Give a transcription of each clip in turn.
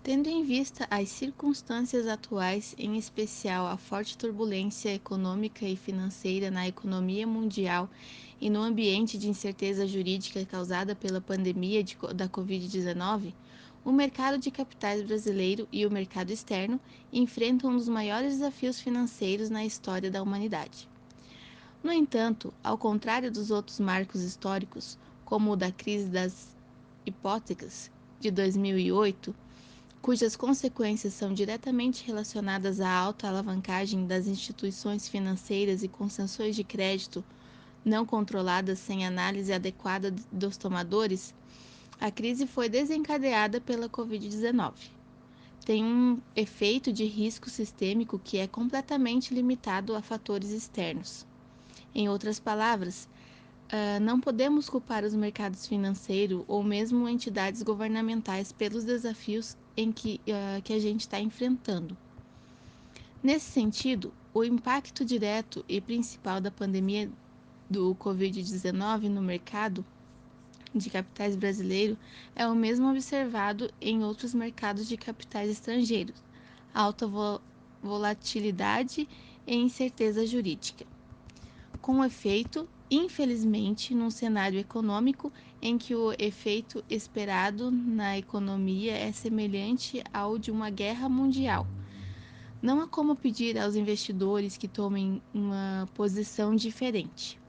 Tendo em vista as circunstâncias atuais, em especial a forte turbulência econômica e financeira na economia mundial e no ambiente de incerteza jurídica causada pela pandemia da Covid-19, o mercado de capitais brasileiro e o mercado externo enfrentam um dos maiores desafios financeiros na história da humanidade. No entanto, ao contrário dos outros marcos históricos, como o da crise das hipotecas de 2008, cujas consequências são diretamente relacionadas à alta alavancagem das instituições financeiras e concessões de crédito não controladas sem análise adequada dos tomadores, a crise foi desencadeada pela Covid-19. Tem um efeito de risco sistêmico que é completamente limitado a fatores externos. Em outras palavras, não podemos culpar os mercados financeiros ou mesmo entidades governamentais pelos desafios que a gente está enfrentando. Nesse sentido, o impacto direto e principal da pandemia do Covid-19 no mercado de capitais brasileiro é o mesmo observado em outros mercados de capitais estrangeiros: alta volatilidade e incerteza jurídica. Com efeito, infelizmente, num cenário econômico em que o efeito esperado na economia é semelhante ao de uma guerra mundial. Não há como pedir aos investidores que tomem uma posição diferente.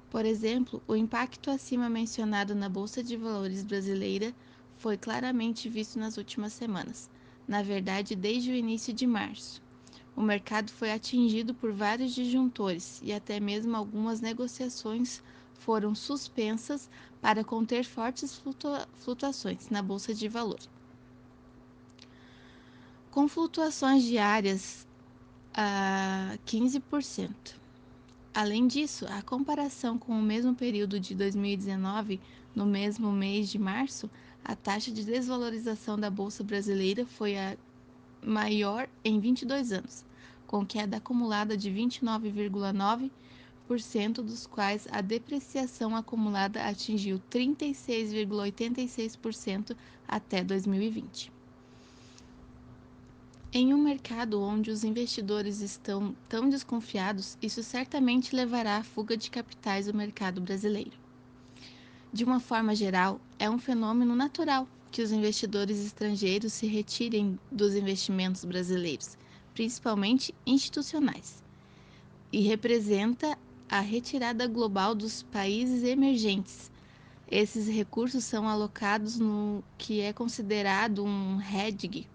Por exemplo, o impacto acima mencionado na Bolsa de Valores brasileira foi claramente visto nas últimas semanas, na verdade, desde o início de março. O mercado foi atingido por vários disjuntores e até mesmo algumas negociações foram suspensas para conter fortes flutuações na bolsa de valores. Com flutuações diárias a 15%. Além disso, a comparação com o mesmo período de 2019, no mesmo mês de março, a taxa de desvalorização da bolsa brasileira foi a maior em 22 anos, com queda acumulada de 29,9%, dos quais a depreciação acumulada atingiu 36,86% até 2020. Em um mercado onde os investidores estão tão desconfiados, isso certamente levará à fuga de capitais do mercado brasileiro. De uma forma geral, é um fenômeno natural que os investidores estrangeiros se retirem dos investimentos brasileiros, principalmente institucionais, e representa a retirada global dos países emergentes. Esses recursos são alocados no que é considerado um hedge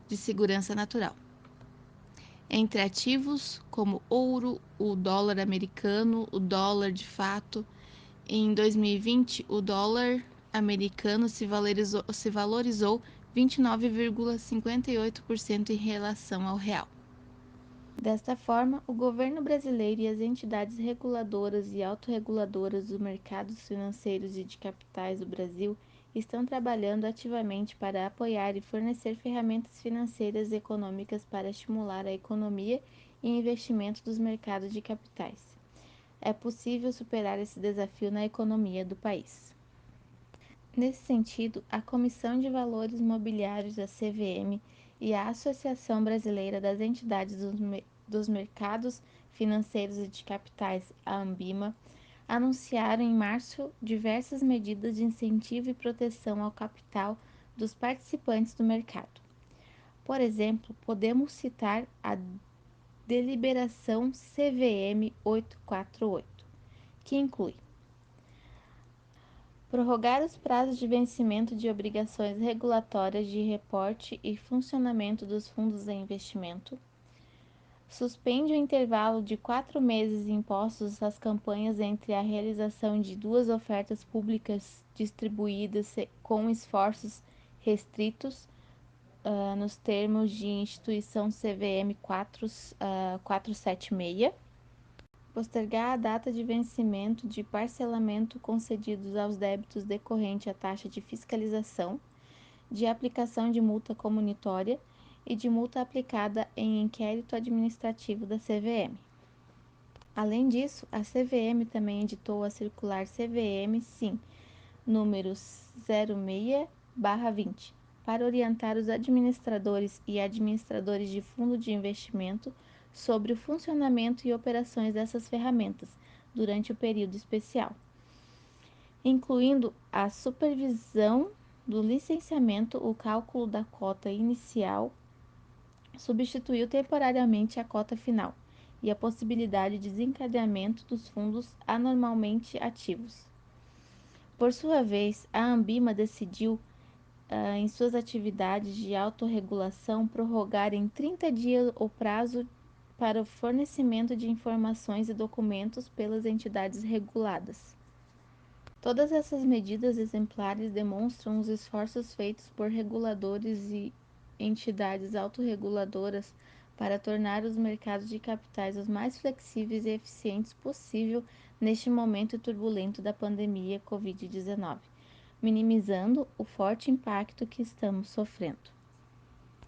de segurança natural, entre ativos como ouro, o dólar americano, o dólar de fato. Em 2020, o dólar americano se valorizou 29,58% em relação ao real. Desta forma, o governo brasileiro e as entidades reguladoras e autorreguladoras dos mercados financeiros e de capitais do Brasil estão trabalhando ativamente para apoiar e fornecer ferramentas financeiras e econômicas para estimular a economia e investimento dos mercados de capitais. É possível superar esse desafio na economia do país. Nesse sentido, a Comissão de Valores Mobiliários da CVM e a Associação Brasileira das Entidades dos Mercados Financeiros e de Capitais, a Ambima, anunciaram em março diversas medidas de incentivo e proteção ao capital dos participantes do mercado. Por exemplo, podemos citar a Deliberação CVM 848, que inclui prorrogar os prazos de vencimento de obrigações regulatórias de reporte e funcionamento dos fundos de investimento, suspende o intervalo de 4 meses impostos às campanhas entre a realização de 2 ofertas públicas distribuídas com esforços restritos nos termos de instituição CVM 476, postergar a data de vencimento de parcelamento concedidos aos débitos decorrente à taxa de fiscalização, de aplicação de multa comunitória e de multa aplicada em inquérito administrativo da CVM. Além disso, a CVM também editou a circular CVM-SIM número 06/20, para orientar os administradores e administradores de fundo de investimento sobre o funcionamento e operações dessas ferramentas durante o período especial, incluindo a supervisão do licenciamento, o cálculo da cota inicial substituiu temporariamente a cota final e a possibilidade de desencadeamento dos fundos anormalmente ativos. Por sua vez, a Ambima decidiu, em suas atividades de autorregulação, prorrogar em 30 dias o prazo para o fornecimento de informações e documentos pelas entidades reguladas. Todas essas medidas exemplares demonstram os esforços feitos por reguladores e entidades autorreguladoras para tornar os mercados de capitais os mais flexíveis e eficientes possível neste momento turbulento da pandemia Covid-19, minimizando o forte impacto que estamos sofrendo.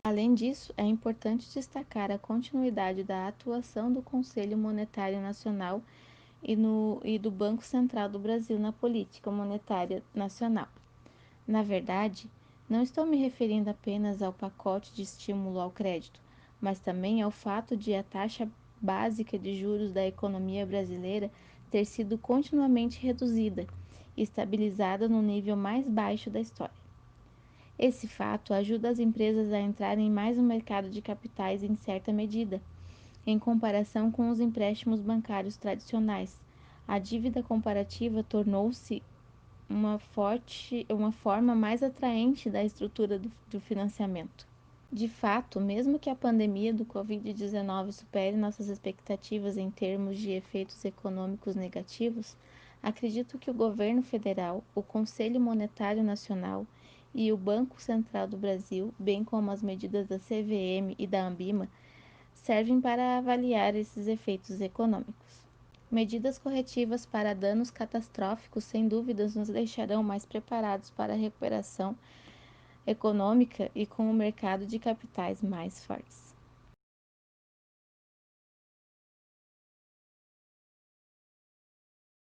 Além disso, é importante destacar a continuidade da atuação do Conselho Monetário Nacional e do Banco Central do Brasil na política monetária nacional. Na verdade, não estou me referindo apenas ao pacote de estímulo ao crédito, mas também ao fato de a taxa básica de juros da economia brasileira ter sido continuamente reduzida e estabilizada no nível mais baixo da história. Esse fato ajuda as empresas a entrarem mais no mercado de capitais em certa medida, em comparação com os empréstimos bancários tradicionais. A dívida comparativa tornou-se uma forma mais atraente da estrutura do financiamento. De fato, mesmo que a pandemia do Covid-19 supere nossas expectativas em termos de efeitos econômicos negativos, acredito que o governo federal, o Conselho Monetário Nacional e o Banco Central do Brasil, bem como as medidas da CVM e da Ambima, servem para avaliar esses efeitos econômicos. Medidas corretivas para danos catastróficos, sem dúvidas, nos deixarão mais preparados para a recuperação econômica e com o mercado de capitais mais fortes.